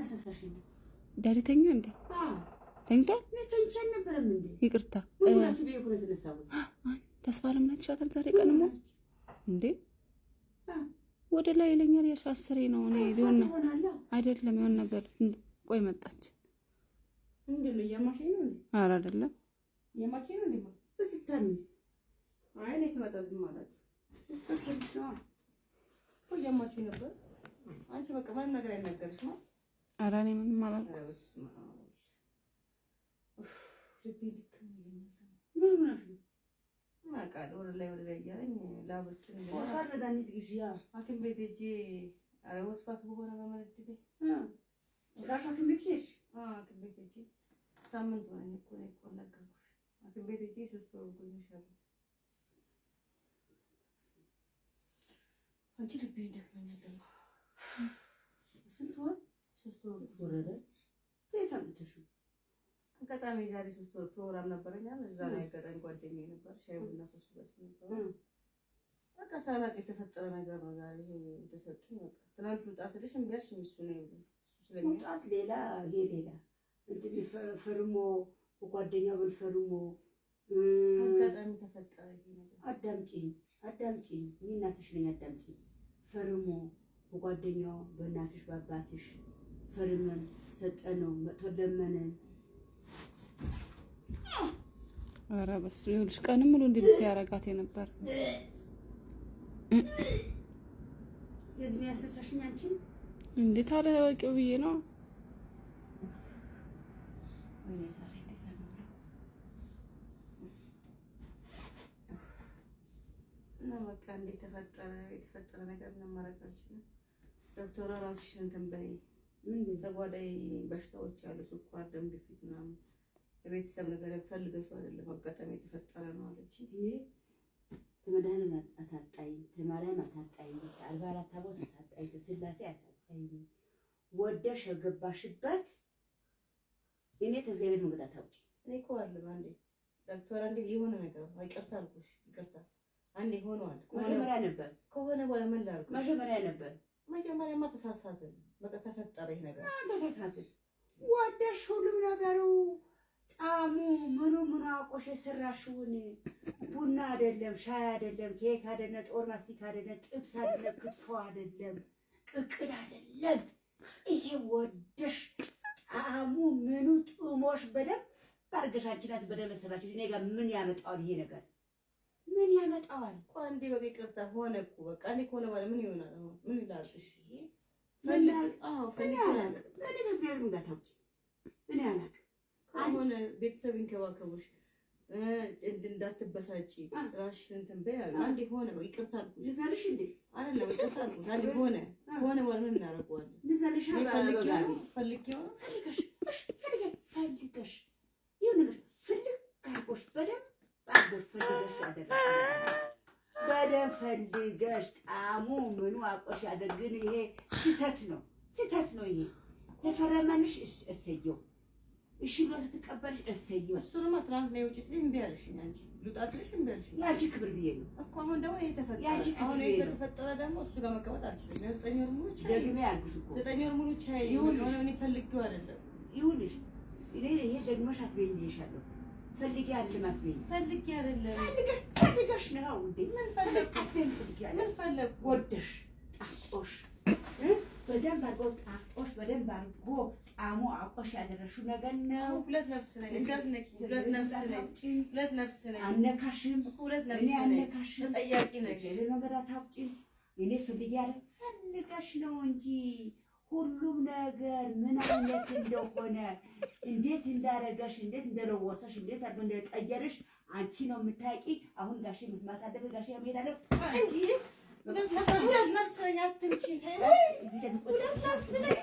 ያሳሳሽኝ? ዳሪተኛ እንዴ? ተኝቷል? ተኝቼ አልነበረም እንዴ? ይቅርታ ሁላችሁ ቢሆን የተነሳው ተስፋ ለምናት ሻተር ዛሬ ቀንሞ እንዴ ወደ ላይ ይለኛል። ያሻስሬ ነው እኔ ሊሆን አይደለም የሆነ ነገር ቆይ መጣች እንዴ ነው ያማሽኝ ነው እንዴ? ኧረ አይደለም ያማሽኝ ነው እንዴ? በትታሚስ አይ እኔ ስመጣ ዝም ማለት ስልክ ነው ወይ ያማሽኝ ነበር? አንቺ በቃ ምንም ነገር አይነገርሽ ነው? ኧረ እኔ ምንም አላልኩም። ወደ ላይ እያለኝ ላቦችን መድኃኒት ግዢ ሐኪም ቤት ሄጄ ወስፋት በሆነ በመረድዴ ጭራሽ ሐኪም ቤት ሄድሽ? ሐኪም ቤት ሄጄ ሳምንት ሆነኝ እኮ ነው እኮ ነገርኩሽ። ሐኪም ቤት ሄጄ 3 ወር ቆይቻለሁ። አንቺ ልቤ እንደከመኛል ደግሞ ስንት ወር? 3 ወር ወረደ። የት አምጥተሽው? አጋጣሚ ዛሬ 3 ወር ፕሮግራም ነበረኝ እዛ ላይ አጋጣሚ ጓደኛዬ ነበር ሻይ ቡና ከሱ ጋር ነበር። በቃ ሳላቅ የተፈጠረ ነገር ነው ዛሬ ይሄ ተሰጥቶኝ። በቃ ትናንት ልውጣ ስልሽ እምቢ አልሽ። እሱ ነው ይሁን ስለሚጣት ሌላ ይሄ ሌላ እንትን ፈርሞ ጓደኛው በልፈርሞ አጋጣሚ ተፈጠረ ይሄ ነገር። አዳምጪኝ እኔ እናትሽ ነኝ። አዳምጪኝ። ፈርሞ በጓደኛው በእናትሽ በአባትሽ ፈርመን ሰጠነው መጥቶ ለመነን። ኧረ በስ ይኸውልሽ ቀንም ሙሉ እንደዚህ ያረጋት የነበር የዚህ ያሰሳሽኝ አንቺ እንዴት አለ ወቂው ብዬ ነው። ወይኔ ዛሬ እንዴት ነው እና በቃ እንዴት የተፈጠረ ነገር ነው ማረግ አልችልም። ዶክተር ራስሽን እንትን በይ ምን ተጓዳይ በሽታዎች አሉ ስኳር፣ ደም ግፊት ምናምን የቤተሰብ ነገር ፈልገሽው አይደለም አጋጣሚ የተፈጠረ ነው አለች። ይሄ ተመዳን አታጣይ ተማሪያን አታጣይ አልባራ ታቦት አታጣይ ስላሴ አታጣይ ወደሽ ገባሽበት። እኔ ተዘይበን መንገድ አታውጪ። እኔ እኮ አለ አንዴ ዶክተር አንዴ የሆነ ነገር ይቅርታ አልኩሽ። ይቅርታ አንዴ ሆኗል ከሆነ በኋላ ምን ላድርግ? መጀመሪያማ ተሳሳትን። በቃ ተፈጠረ ይሄ ነገር ተሳሳትን። ወደሽ ሁሉም ነገሩ ጣሙ ምኑ አቆሽ የሰራሽውን ቡና አይደለም ሻይ አይደለም ኬክ አይደለም ጦር ማስቲካ አይደለም ጥብስ አይደለም ክትፎ አይደለም ቅቅል አይደለም። ይሄ ወደሽ ጣሙ ምኑ ጥሞሽ በደም ባርገሻችናስ በደም ሰራችሁ። እኔ ጋር ምን ያመጣዋል ይሄ ነገር? ምን ያመጣዋል? ቆንዴ በቃ ይቅርታ ሆነ እኮ በቃ እኔ ከሆነ ባለ ምን ይሆናል? አሁን ምን ይላልሽ? ፈልግ ከዚህ ያለው እንዳታውጪ። እኔ አላውቅም። አሁን ቤተሰብ ይንከባከቡሽ እንዳትበሳጪ ራስሽን እንትን በይ አሉ። አንዴ ሆነ በቃ ይቅርታ አልኩሽ። ልዘልሽ እንዴ? አይደለም ይቅርታ አልኩሽ። አንዴ ሆነ በኋላ ምን እናደርገዋለን? ልዘልሽ ፈልጌሽ ይሁን ነገር ፈልግ ካርጎሽ በደም አጎሽ ፈልገሽ ያደረግሽ በደም ፈልገሽ ጣሙ ምኑ አቆሽ ያደርግን። ይሄ ስህተት ነው። ይሄ ተፈረመንሽ እሰየው እሺ ብሎ ተቀበልሽ እሰየው። እሱንማ ትናንት ነው የውጪ ስለኝ እምቢ አለሽኝ። አንቺ ልውጣ ስልሽ እምቢ አለሽኝ። ያቺ ክብር ብዬ ነው እኮ። አሁን ደግሞ ይሄ ተፈጠረ። አሁን ይሄ ተፈጠረ ደግሞ እሱ ጋር መቀመጥ አልችልም። 9 ወር ሙሉ ቻይ ደግሜ ያልኩሽ እኮ 9 ወር ሙሉ ቻይ ይሁን እኔ ፈልጌው አይደለም ይሁንሽ። ይሄ ደግመሽ አትበይኝ ብዬሻለሁ። ፈልጌ አይደለም አትበይኝ። ፈልጌ አይደለም ፈልገሽ ነው እንዴ? ምን ፈለግ አትበይኝ። ፈልጌ አይደለም ምን ፈለግ ወደሽ ጣፍጦሽ በደንብ አድርጎ ጣፍጦሽ በደንብ አድርጎ ጣሙ አቆሽ ያደረሽው ነገር ነው። ሁለት ነፍስ ነኝ እንደነኪ ሁለት ነፍስ ነኝ አነካሽም ሁለት ነፍስ ነኝ አነካሽም ተጠያቂ ነሽ። ለነገር አታውጪ። እኔ ፈልጌ አይደለም ፈልገሽ ነው እንጂ ሁሉም ነገር ምን አይነት እንደሆነ እንዴት እንዳረጋሽ እንዴት እንደለወሰሽ እንዴት አድርጎ እንደቀየረሽ አንቺ ነው የምታውቂ። አሁን ጋሼ መስማት አለበት። ጋሼ ያመሄድ አለ አንቺ ሁለት ነፍስ ነኝ አትምጪ። ሁለት ነፍስ ነኝ